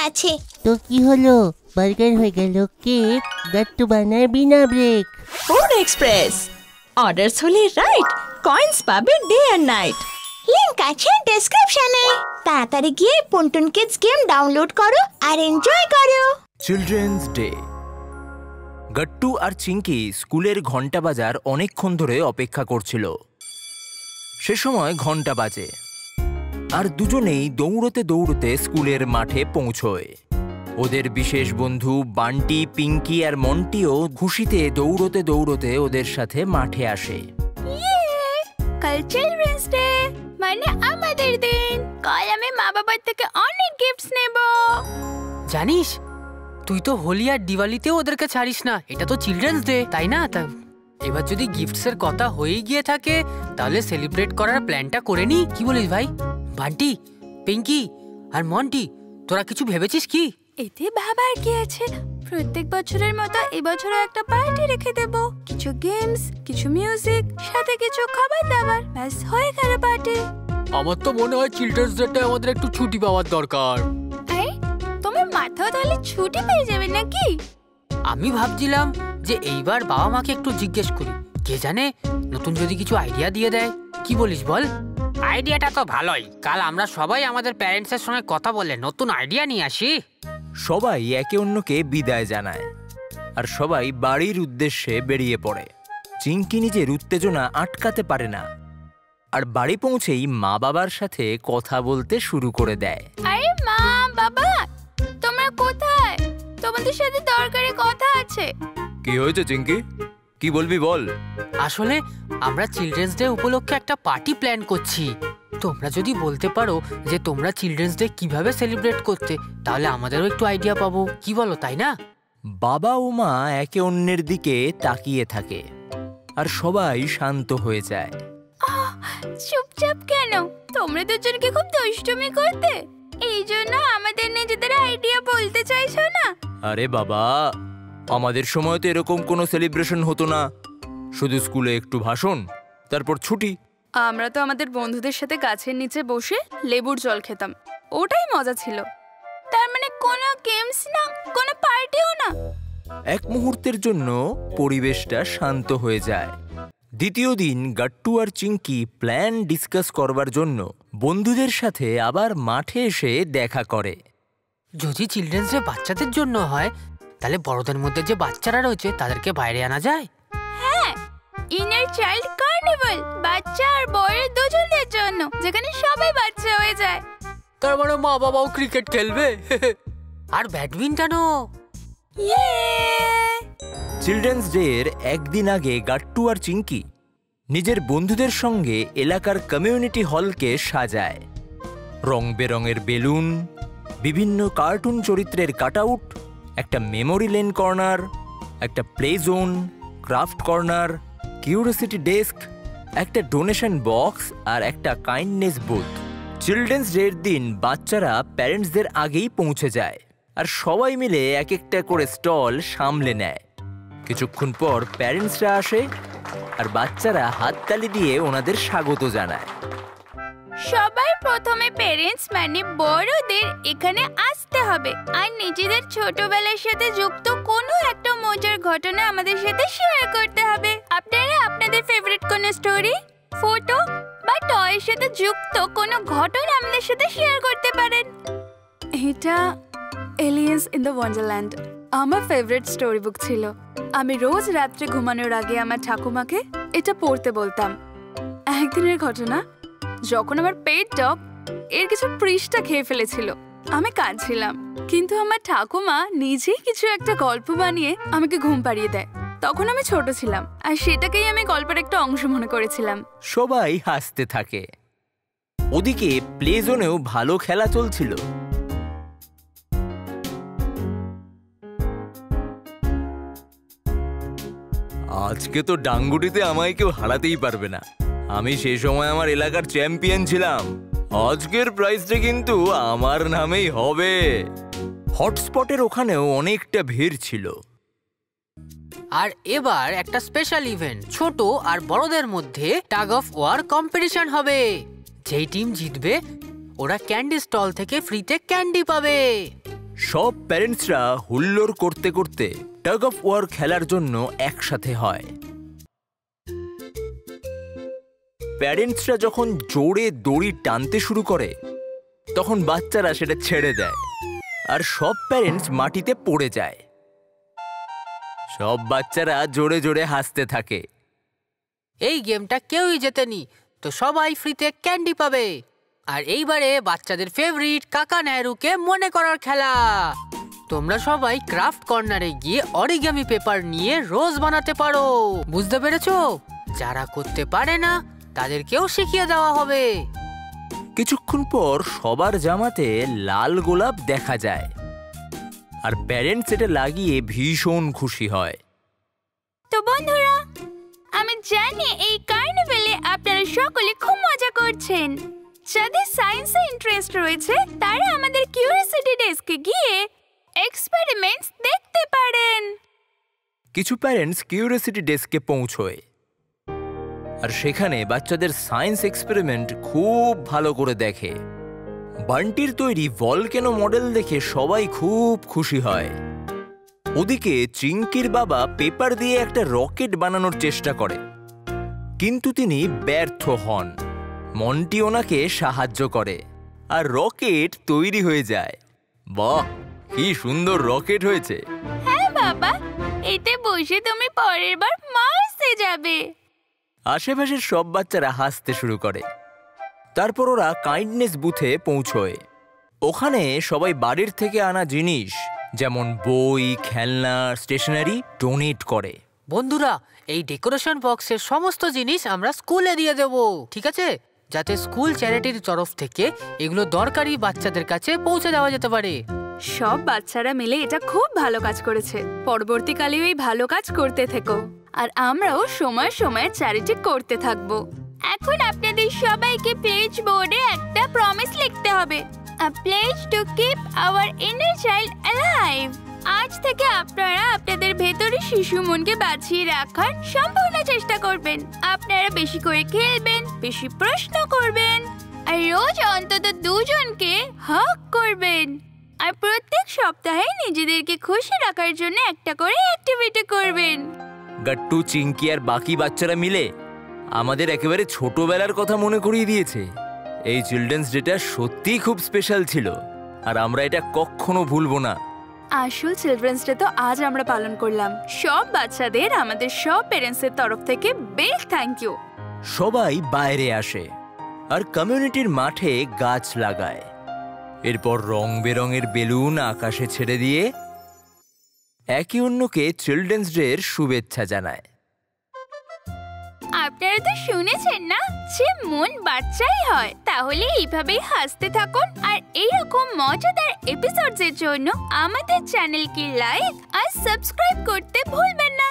আছে। তো কি হলো, বার্গার হয়ে গেল কেক, গাট্টু বানাবি না ব্রেক? ফুড এক্সপ্রেস, অর্ডারস হলে রাইট, কয়েন্স পাবে ডে আর নাইট। লিংক আছে ডেসক্রিপশনে। তাড়াতাড়ি গিয়ে পুনটুন কিডস গেম ডাউনলোড করো আর এনজয় করো। Children's day. গাট্টু আর চিঙ্কি স্কুলের ঘন্টা বাজার অনেকক্ষণ ধরে অপেক্ষা করছিল। সে সময় ঘন্টা বাজে আর দুজনেই দৌড়তে দৌড়তে স্কুলের মাঠে পৌঁছয়। ওদের বিশেষ বন্ধু বান্টি, পিঙ্কি আর মন্টিও খুশিতে দৌড়তে দৌড়তে ওদের সাথে মাঠে আসে। কাল চিলড্রেন্স ডে, মানে আমাদের দিন। কাল আমি মা বাবার থেকে অনেক গিফটস নেব। জানিস, তুই তো হোলি আর দিওয়ালিতেও ওদেরকে ছাড়িস না। এটা তো চিলড্রেন্স ডে, তাই না? এবার যদি গিফটসের কথা হয়েই গিয়ে থাকে তাহলে সেলিব্রেট করার প্ল্যানটা করে নি। কি বলিস ভাই? বান্টি, পিঙ্কি আর মন্টি, তোরা কিছু ভেবেছিস কি? এতে ভাবার কি আছে? প্রত্যেক বছরের মতো এবছরও একটা পার্টি রেখে দেব। কিছু গেমস, কিছু মিউজিক, সাথে কিছু খাবার দাবার, ব্যাস হয়ে গেল পার্টি। আমার তো মনে হয় চিলড্রেন্স ডেতে আমাদের একটু ছুটি পাওয়ার দরকার। এই, তোমার মাথাও তাহলে ছুটি পেয়ে যাবে নাকি? আমি ভাবছিলাম যে এইবার বাবা মাকে একটু জিজ্ঞেস করি, কে জানে নতুন যদি কিছু আইডিয়া দিয়ে দেয়। কি বলিস বল? আইডিয়াটা তো ভালোই। কাল আমরা সবাই আমাদের প্যারেন্টসের সঙ্গে কথা বলে নতুন আইডিয়া নিয়ে আসি। সবাই একে অন্যকে বিদায় জানায় আর সবাই বাড়ির উদ্দেশ্যে বেরিয়ে পড়ে। চিঙ্কি নিজের উত্তেজনা আটকাতে পারে না আর বাড়ি পৌঁছেই মা বাবার সাথে কথা বলতে শুরু করে দেয়। আরে মা, বাবা, তোমরা কোথায়? তোমাদের সাথে দরকারি কথা আছে। কি হয়েছে চিঙ্কি? কি বলবি বল। আসলে আমরা চিলড্রেন্স ডে উপলক্ষে একটা পার্টি প্ল্যান করছি। তোমরা যদি বলতে পারো যে তোমরা চিলড্রেন্স ডে কিভাবে সেলিব্রেট করতে, তাহলে আমাদেরও একটু আইডিয়া পাবো। কি বলো, তাই না? বাবা ও মা একে অন্যের দিকে তাকিয়ে থাকে আর সবাই শান্ত হয়ে যায়। চুপচাপ কেন? তোমরা দুজনকে খুব দুষ্টুমি করতে, এই জন্য আমাদের নিজেদের আইডিয়া বলতে চাইছো না? আরে বাবা, আমাদের সময় তো এরকম কোনো সেলিব্রেশন হতো না। শুধু স্কুলে একটু ভাষণ, তারপর ছুটি। আমরা তো আমাদের বন্ধুদের সাথে গাছের নিচে বসে লেবুর জল খেতাম, ওটাই মজা ছিল। তার মানে কোনো গেমস না, কোনো পার্টিও না? এক মুহূর্তের জন্য পরিবেশটা শান্ত হয়ে যায়। দ্বিতীয় দিন গাট্টু আর চিঙ্কি প্ল্যান ডিসকাস করবার জন্য বন্ধুদের সাথে আবার মাঠে এসে দেখা করে। যদি চিলড্রেন্স ডে বাচ্চাদের জন্য হয়, তাহলে বড়দের মধ্যে যে বাচ্চারা রয়েছে তাদেরকে বাইরে আনা যায়। হ্যাঁ, ইনার চাইল্ড কার্নিভাল, বাচ্চা আর বড় দুজনের জন্য, যেখানে সবাই বাচ্চা হয়ে যায়। তার মানে মা বাবাও ক্রিকেট খেলবে আর ব্যাডমিন্টনও। চিলড্রেন্স ডে এর একদিন আগে গাট্টু আর চিঙ্কি নিজের বন্ধুদের সঙ্গে এলাকার কমিউনিটি হলকে সাজায়। রং বেরঙের বেলুন, বিভিন্ন কার্টুন চরিত্রের কাটআউট, একটা মেমোরি লেন কর্নার, একটা play zone, craft corner, curiosity desk, একটা ডোনেশন বক্স আর একটা কাইন্ডনেস বুথ। চিলড্রেন্স ডে এর দিন বাচ্চারা প্যারেন্টসদের আগেই পৌঁছে যায় আর সবাই মিলে এক একটা করে স্টল সামলে নেয়। কিছুক্ষণ পর প্যারেন্টসরা আসে আর বাচ্চারা হাততালি দিয়ে ওনাদের স্বাগত জানায়। সবার প্রথমে প্যারেন্টস মানে বড়দের এখানে আসতে হবে আর নিজেদের ছোটবেলার সাথে যুক্ত কোনো একটা মজার ঘটনা আমাদের সাথে শেয়ার করতে হবে। আপনারা আপনাদের ফেভারিট কোনো স্টোরি, ফটো বা টয়ের সাথে যুক্ত কোনো ঘটনা আমাদের সাথে শেয়ার করতে পারেন। এটা এলিয়েন্স ইন দ্য ওয়ান্ডারল্যান্ড আমার ফেভারিট স্টোরি বুক ছিল। আমি রোজ রাত্রে ঘুমানোর আগে আমার ঠাকুমাকে এটা পড়তে বলতাম। একদিনের ঘটনা, যখন আমার পেট ডগ এর কিছু পৃষ্ঠা খেয়ে ফেলেছিল, আমি কাঁদছিলাম, কিন্তু আমার ঠাকুমা নিজেই কিছু একটা গল্প বানিয়ে আমাকে ঘুম পাড়িয়ে দেয়। তখন আমি ছোট ছিলাম আর সেটাকেই আমি গল্পের একটা অংশ মনে করেছিলাম। সবাই হাসতে থাকে। ওদিকে প্লে জোনেও ভালো খেলা চলছিল। আজকে তো ডাঙ্গুটিতে আমায় কেউ হারাতেই পারবে না। আমি সেই সময় আমার এলাকার চ্যাম্পিয়ন ছিলাম। আজকের প্রাইজটা কিন্তু আমার নামেই হবে। হটস্পটের ওখানেও অনেকটা ভিড় ছিল। আর এবার একটা স্পেশাল ইভেন্ট, ছোট আর বড়দের মধ্যে টাগ অফ ওয়ার কম্পিটিশন হবে। যেই টিম জিতবে ওরা ক্যান্ডি স্টল থেকে ফ্রিতে ক্যান্ডি পাবে। সব প্যারেন্টসরা হুল্লোড় করতে করতে টাগ অফ ওয়ার খেলার জন্য একসাথে হয়। প্যারেন্টসরা যখন জোরে দড়ি টানতে শুরু করে তখন বাচ্চারা সেটা ছেড়ে দেয় আর সব প্যারেন্টস মাটিতে পড়ে যায়। সব বাচ্চারা জোরে জোরে হাসতে থাকে। এই গেমটা কেউই জেতেনি, তো সবাই ফ্রিতে ক্যান্ডি পাবে। আর এইবারে বাচ্চাদের ফেভারিট কাকা নেহরুকে মনে করার খেলা। তোমরা সবাই ক্রাফট কর্নারে গিয়ে অরিগামি পেপার নিয়ে রোজ বানাতে পারো। বুঝতে পেরেছো? যারা করতে পারে না তাদেরকেও শিখিয়ে দেওয়া হবে। কিছুক্ষণ পর সবার জামাতে লাল গোলাপ দেখা যায় আর প্যারেন্টস এটা লাগিয়ে ভীষণ খুশি হয়। তো বন্ধুরা, আমি জানি এই কার্নিভেলে আপনারা সকলে খুব মজা করছেন। যাদের সায়েন্সে ইন্টারেস্ট রয়েছে তারা আমাদের কিউরিওসিটি ডেস্কে গিয়ে এক্সপেরিমেন্টস দেখতে পারেন। কিছু প্যারেন্টস কিউরিওসিটি ডেস্কে পৌঁছয় আর সেখানে বাচ্চাদের সায়েন্স এক্সপেরিমেন্ট খুব ভালো করে দেখে। বান্টির তৈরি ভলকেনো মডেল দেখে সবাই খুব খুশি হয়। ওদিকে চিঙ্কির বাবা পেপার দিয়ে একটা রকেট বানানোর চেষ্টা করে, কিন্তু তিনি ব্যর্থ হন। মন্টি ওনাকে সাহায্য করে আর রকেট তৈরি হয়ে যায়। বাহ, কি সুন্দর রকেট হয়েছে! হ্যাঁ বাবা, এতে বসে তুমি পরের বার মার্সে যাবে। আশেপাশের সব বাচ্চারা হাসতে শুরু করে। তারপর ওরা কাইন্ডনেস বুথে পৌঁছয়। ওখানে সবাই বাড়ির থেকে আনা জিনিস যেমন বই, খেলনা, স্টেশনারি ডোনেট করে। বন্ধুরা, এই ডেকোরেশন বক্সের সমস্ত জিনিস আমরা স্কুলে দিয়ে দেব, ঠিক আছে? যাতে স্কুল চ্যারিটির তরফ থেকে এগুলো দরকারি বাচ্চাদের কাছে পৌঁছে দেওয়া যেতে পারে। সব বাচ্চারা মিলে এটা খুব ভালো কাজ করেছে। পরবর্তীকালেও এই ভালো কাজ করতে থেকো, আর আমরাও সময় সময় চ্যারিটি করতে থাকবো। এখন আপনাদের সবাইকে পেজ বোর্ডে একটা প্রমিস লিখতে হবে। A pledge to keep our inner child alive. আজ থেকে আপনারা আপনাদের ভেতরে শিশু মনকে বাঁচিয়ে রাখার সম্পূর্ণ চেষ্টা করবেন। আপনারা বেশি করে খেলবেন, বেশি প্রশ্ন করবেন, আর রোজ অন্তত 2 জনকে হাগ করবেন। আর প্রত্যেক সপ্তাহে নিজেদেরকে খুশি রাখার জন্য একটা করে অ্যাক্টিভিটি করবেন। গাট্টু, চিঙ্কি আর বাকি বাচ্চারা মিলে আমাদের একেবারে ছোটবেলার কথা মনে করিয়ে দিয়েছে। এই চিলড্রেন্স ডেটা সত্যিই খুব স্পেশাল ছিল আর আমরা এটা কখনো ভুলবো না। আসল চিলড্রেন্স ডে তো আজ আমরা পালন করলাম। সব বাচ্চাদের আমাদের সব প্যারেন্টসের তরফ থেকে বিগ থ্যাংক ইউ। সবাই বাইরে আসে আর কমিউনিটির মাঠে গাছ লাগায়। এরপর রং বেরঙের বেলুন আকাশে ছেড়ে দিয়ে একে অন্যকে চিলড্রেন্স ডে এর শুভেচ্ছা জানায়। আপনারা তো শুনেছেন না যে মন বাচ্চাই হয়। তাহলে এইভাবেই হাসতে থাকুন আর এইরকম মজাদার এপিসোডসের জন্য আমাদের চ্যানেলকে লাইক আর সাবস্ক্রাইব করতে ভুলবেন না।